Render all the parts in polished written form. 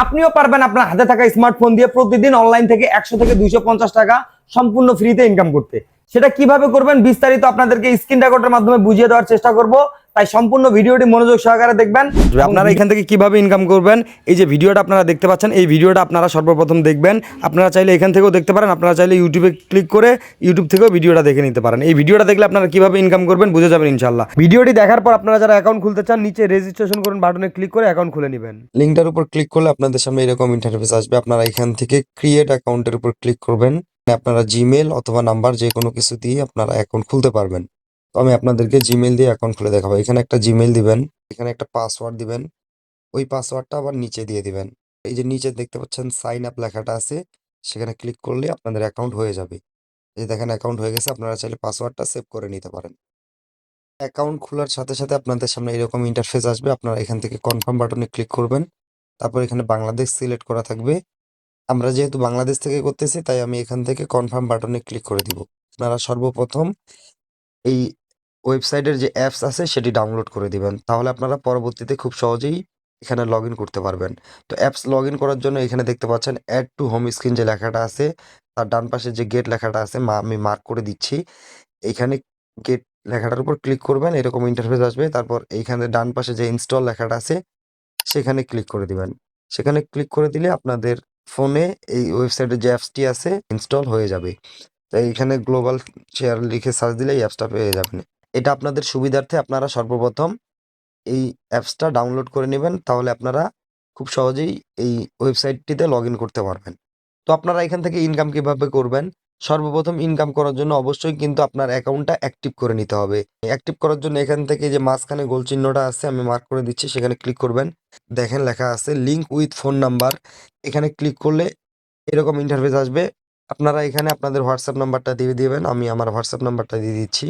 আপনিও পারবেন আপনার হাতে থাকা স্মার্টফোন দিয়ে প্রতিদিন অনলাইন থেকে 100 থেকে 250 টাকা সম্পূর্ণ ফ্রিতে ইনকাম করতে। সেটা কিভাবে করবেন বিস্তারিত আপনাদেরকে স্ক্রিন রেকর্ডের মাধ্যমে বুঝিয়ে দেওয়ার চেষ্টা করব, তাই সম্পূর্ণ ভিডিওটি মনোযোগ সহকারে দেখবেন। আপনারা এখান থেকে কিভাবে ইনকাম করবেন, এই যে ভিডিওটা আপনারা দেখতে পাচ্ছেন, এই ভিডিওটা আপনারা সর্বপ্রথম দেখবেন। আপনারা চাইলে এখান থেকেও দেখতে পারেন, আপনারা চাইলে ইউটিউবে ক্লিক করে ইউটিউব থেকেও ভিডিওটা দেখে নিতে পারেন। এই ভিডিওটা দেখলে আপনারা কিভাবে ইনকাম করবেন বুঝে যাবেন ইনশাল্লাহ। ভিডিওটি দেখার পর আপনারা যারা অ্যাকাউন্ট খুলতে চান, নিচে রেজিস্ট্রেশন করুন বাটনে ক্লিক করে অ্যাকাউন্ট খুলে নেবেন। লিঙ্কটার উপর ক্লিক করলে আপনাদের সামনে এরকম ইন্টারফেস আসবে। আপনারা এখান থেকে ক্রিয়েট অ্যাকাউন্টের উপর ক্লিক করবেন। আপনারা জিমেল অথবা নাম্বার যে কোনো কিছু দিয়ে আপনারা অ্যাকাউন্ট খুলতে পারবেন। তো আমি আপনাদেরকে জিমেল দিয়ে অ্যাকাউন্ট খুলে দেখাবো। এখানে একটা জিমেল দিবেন, এখানে একটা পাসওয়ার্ড দিবেন, ওই পাসওয়ার্ডটা আবার নিচে দিয়ে দিবেন। এই যে নিচে দেখতে পাচ্ছেন সাইন আপ লেখাটা আছে, সেখানে ক্লিক করলে আপনাদের অ্যাকাউন্ট হয়ে যাবে। এই যে দেখেন অ্যাকাউন্ট হয়ে গেছে। আপনারা চাইলে পাসওয়ার্ডটা সেভ করে নিতে পারেন। অ্যাকাউন্ট খোলার সাথে সাথে আপনাদের সামনে এরকম ইন্টারফেস আসবে। আপনারা এখান থেকে কনফার্ম বাটনে ক্লিক করবেন। তারপর এখানে বাংলাদেশ সিলেক্ট করা থাকবে। আমরা যেহেতু বাংলাদেশ থেকে করতেছি, তাই আমি এখান থেকে কনফার্ম বাটনে ক্লিক করে দিব। আপনারা সর্বপ্রথম এই ওয়েবসাইটের যে অ্যাপস আছে সেটি ডাউনলোড করে দিবেন। তাহলে আপনারা পরবর্তীতে খুব সহজেই এখানে লগ ইন করতে পারবেন। তো অ্যাপস লগ ইন করার জন্য এখানে দেখতে পাচ্ছেন অ্যাড টু হোম স্ক্রিন যে লেখাটা আছে, তার ডান পাশে যে গেট লেখাটা আছে আমি মার্ক করে দিচ্ছি। এখানে গেট লেখাটার উপর ক্লিক করবেন, এরকম ইন্টারফেস আসবে। তারপর এইখানে ডান পাশে যে ইনস্টল লেখাটা আছে সেখানে ক্লিক করে দিবেন। সেখানে ক্লিক করে দিলে আপনাদের ফোনে এই ওয়েবসাইটের যে অ্যাপসটি আছে ইনস্টল হয়ে যাবে। তাই এখানে গ্লোবাল শেয়ার লিখে সার্চ দিলে এই অ্যাপসটা পেয়ে যাবেন। এটা আপনাদের সুবিধার্থে আপনারা সর্বপ্রথম এই অ্যাপসটা ডাউনলোড করে নেবেন। তাহলে আপনারা খুব সহজেই এই ওয়েবসাইটটিতে লগ ইন করতে পারবেন। তো আপনারা এখান থেকে ইনকাম কিভাবে করবেন? সর্বপ্রথম ইনকাম করার জন্য অবশ্যই কিন্তু আপনার অ্যাকাউন্টটা অ্যাক্টিভ করে নিতে হবে। অ্যাক্টিভ করার জন্য এখান থেকে যে মাঝখানে গোল চিহ্নটা আছে আমি মার্ক করে দিচ্ছি, সেখানে ক্লিক করবেন। দেখেন লেখা আছে লিঙ্ক উইথ ফোন নাম্বার। এখানে ক্লিক করলে এরকম ইন্টারফেস আসবে। আপনারা এখানে আপনাদের হোয়াটসঅ্যাপ নাম্বারটা দিয়ে দিবেন। আমি আমার হোয়াটসঅ্যাপ নাম্বারটা দিয়ে দিচ্ছি।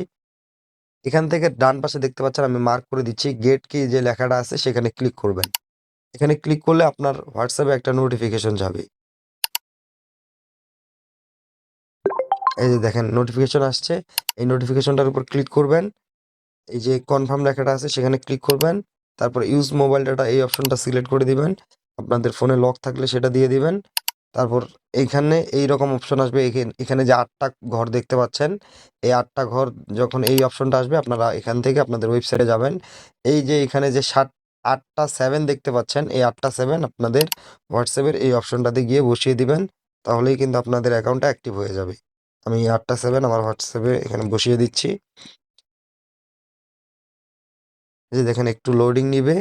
এখান থেকে ডান পাশে দেখতে পাচ্ছেন আমি মার্ক করে দিচ্ছি গেট কি যে লেখাটা আছে সেখানে ক্লিক করবেন। এখানে ক্লিক করলে আপনার হোয়াটসঅ্যাপে একটা নোটিফিকেশন যাবে। এই যে দেখেন নোটিফিকেশন আসছে, এই নোটিফিকেশনটার উপর ক্লিক করবেন। এই যে কনফার্ম লেখাটা আছে সেখানে ক্লিক করবেন। তারপর ইউজ মোবাইল ডাটা এই অপশনটা সিলেক্ট করে দিবেন। আপনাদের ফোনে লক থাকলে সেটা দিয়ে দিবেন। তারপর এইখানে এইরকম অপশন আসবে। এখানে যে 8টা ঘর দেখতে পাচ্ছেন, এই 8টা ঘর যখন এই অপশনটা আসবে আপনারা এখান থেকে আপনাদের ওয়েবসাইটে যাবেন। এই যে এখানে যে 8টা 7 দেখতে পাচ্ছেন, এই 8টা 7 আপনাদের হোয়াটসঅ্যাপের এই অপশনটাতে গিয়ে বসিয়ে দিবেন। তাহলেই কিন্তু আপনাদের অ্যাকাউন্টটা অ্যাক্টিভ হয়ে যাবে। আমি 8টা 7 আমার হোয়াটসঅ্যাপে এখানে বসিয়ে দিচ্ছি। এই যে দেখেন একটু লোডিং নিবে।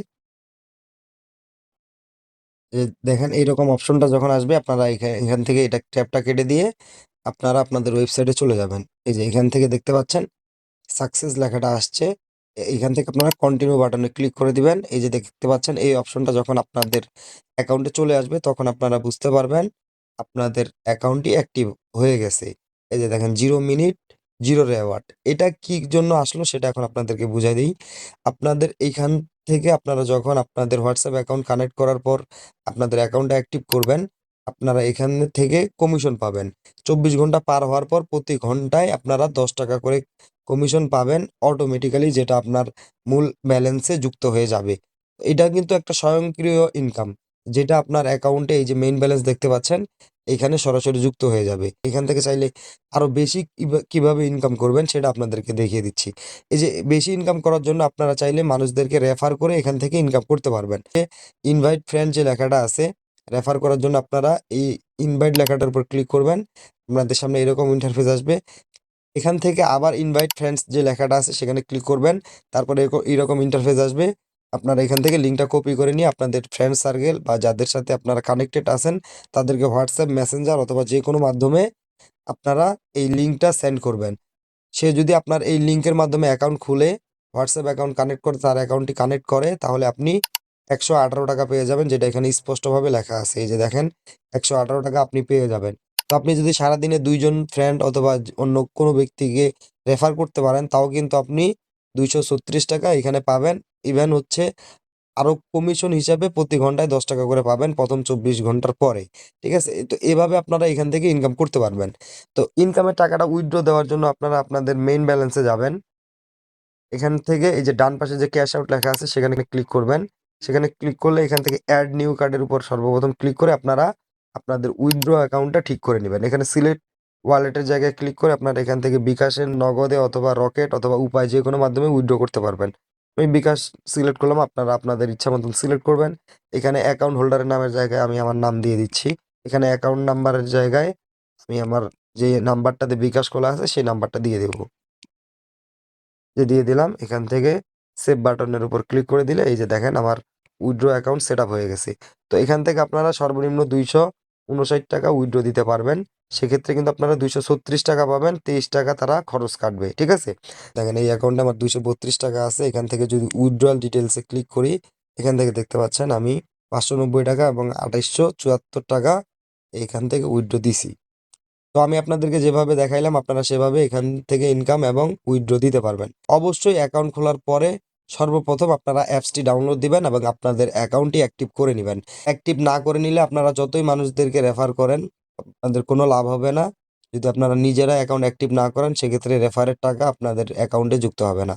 দেখেন এইরকম অপশনটা যখন আসবে আপনারা এখান থেকে এটা ট্যাবটা কেটে দিয়ে আপনারা আপনাদের ওয়েবসাইটে চলে যাবেন। এই যে এখান থেকে দেখতে পাচ্ছেন সাকসেস লেখাটা আসছে। এখান থেকে আপনারা কন্টিনিউ বাটনে ক্লিক করে দিবেন। এই যে দেখতে পাচ্ছেন এই অপশনটা যখন আপনাদের অ্যাকাউন্টে চলে আসবে তখন আপনারা বুঝতে পারবেন আপনাদের অ্যাকাউন্টটি অ্যাক্টিভ হয়ে গেছে। এই যে দেখেন 0 মিনিট 0 রেওয়ার্ড। এটা কি জন্য আসলো সেটা এখন আপনাদেরকে বুঝাই দিই। আপনাদের এইখান থেকে আপনারা যখন আপনাদের হোয়াটসঅ্যাপ অ্যাকাউন্ট কানেক্ট করার পর আপনাদের অ্যাকাউন্টটা অ্যাক্টিভ করবেন, আপনারা এখান থেকে কমিশন পাবেন। 24 ঘন্টা পার হওয়ার পর প্রতি ঘন্টায় আপনারা 10 টাকা করে কমিশন পাবেন অটোমেটিক্যালি, যেটা আপনার মূল ব্যালেন্সে যুক্ত হয়ে যাবে। এটা কিন্তু একটা স্বয়ংক্রিয় ইনকাম, যেটা আপনার অ্যাকাউন্টে এই যে মেইন ব্যালেন্স দেখতে পাচ্ছেন এখানে সরাসরি যুক্ত হয়ে যাবে। এখান থেকে চাইলে আরো বেশি কিভাবে ইনকাম করবেন সেটা আপনাদেরকে দেখিয়ে দিচ্ছি। এই যে বেশি ইনকাম করার জন্য আপনারা চাইলে মানুষদেরকে রেফার করে এখান থেকে ইনকাম করতে পারবেন। ইনভাইট ফ্রেন্ড যে লেখাটা আছে, রেফার করার জন্য আপনারা এই ইনভাইট লেখাটার উপর ক্লিক করবেন। আপনাদের সামনে এরকম ইন্টারফেস আসবে। এখান থেকে আবার ইনভাইট ফ্রেন্ডস যে লেখাটা আছে সেখানে ক্লিক করবেন। তারপরে এরকম ইন্টারফেস আসবে। আপনারা এখান থেকে লিঙ্কটা কপি করে নিয়ে আপনাদের ফ্রেন্ড সার্কেল বা যাদের সাথে আপনারা কানেক্টেড আছেন তাদেরকে হোয়াটসঅ্যাপ মেসেঞ্জার অথবা যে কোনো মাধ্যমে আপনারা এই লিঙ্কটা সেন্ড করবেন। সে যদি আপনার এই লিঙ্কের মাধ্যমে অ্যাকাউন্ট খুলে হোয়াটসঅ্যাপ অ্যাকাউন্ট কানেক্ট করে তার অ্যাকাউন্টটি কানেক্ট করে, তাহলে আপনি 118 টাকা পেয়ে যাবেন, যেটা এখানে স্পষ্টভাবে লেখা আছে। এই যে দেখেন 118 টাকা আপনি পেয়ে যাবেন। তো আপনি যদি সারাদিনে 2 জন ফ্রেন্ড অথবা অন্য কোনো ব্যক্তিকে রেফার করতে পারেন তাও কিন্তু আপনি 236 টাকা এখানে পাবেন। ইভেন হচ্ছে আরো কমিশন হিসাবে প্রতি ঘন্টায় 10 টাকা করে পাবেন প্রথম 24 ঘন্টার পরে। ঠিক আছে? তো এভাবে আপনারা এখান থেকে ইনকাম করতে পারবেন। তো ইনকামের টাকাটা উইথড্র দেওয়ার জন্য আপনারা আপনাদের মেইন ব্যালেন্সে যাবেন। এখান থেকে এই যে ডান পাশে যে ক্যাশ আউট লেখা আছে সেখানে ক্লিক করবেন। সেখানে ক্লিক করলে এখান থেকে অ্যাড নিউ কার্ডের উপর সর্বপ্রথম ক্লিক করে আপনারা আপনাদের উইথড্র অ্যাকাউন্টটা ঠিক করে নেবেন। এখানে সিলেক্ট ওয়ালেটের জায়গায় ক্লিক করে আপনারা এখান থেকে বিকাশের, নগদে অথবা রকেট অথবা উপায় যে কোনো মাধ্যমে উইথড্র করতে পারবেন। আমি বিকাশ সিলেক্ট করলাম, আপনারা আপনাদের ইচ্ছা মতন সিলেক্ট করবেন। এখানে অ্যাকাউন্ট হোল্ডারের নামের জায়গায় আমি আমার নাম দিয়ে দিচ্ছি। এখানে অ্যাকাউন্ট নাম্বারের জায়গায় আমি আমার যে নাম্বারটাতে বিকাশ খোলা আছে সেই নাম্বারটা দিয়ে দেবো। দিয়ে দিলাম। এখান থেকে সেভ বাটনের উপর ক্লিক করে দিলে এই যে দেখেন আমার উইথড্র অ্যাকাউন্ট সেট আপ হয়ে গেছে। তো এখান থেকে আপনারা সর্বনিম্ন 259 টাকা উইথড্র দিতে পারবেন। সেক্ষেত্রে কিন্তু আপনারা 236 টাকা পাবেন, 23 টাকা তারা খরচ কাটবে, ঠিক আছে? দেখেন এই অ্যাকাউন্টে আমার 232 টাকা আছে। এখান থেকে যদি উইথড্রয়াল ডিটেলসে ক্লিক করি, এখান থেকে দেখতে পাচ্ছেন আমি 590 টাকা এবং 2874 টাকা এখান থেকে উইথড্র দিছি। তো আমি আপনাদেরকে যেভাবে দেখাইলাম আপনারা সেভাবে এখান থেকে ইনকাম এবং উইথড্র দিতে পারবেন। অবশ্যই অ্যাকাউন্ট খোলার পরে সর্বপ্রথম আপনারা অ্যাপসটি ডাউনলোড দিবেন এবং আপনাদের অ্যাকাউন্টটি অ্যাক্টিভ করে নিবেন। অ্যাক্টিভ না করে নিলে আপনারা যতই মানুষদেরকে রেফার করেন আপনাদের কোনো লাভ হবে না। যদি আপনারা নিজেরা অ্যাকাউন্ট অ্যাক্টিভ না করেন সেক্ষেত্রে রেফারের টাকা আপনাদের অ্যাকাউন্টে যুক্ত হবে না।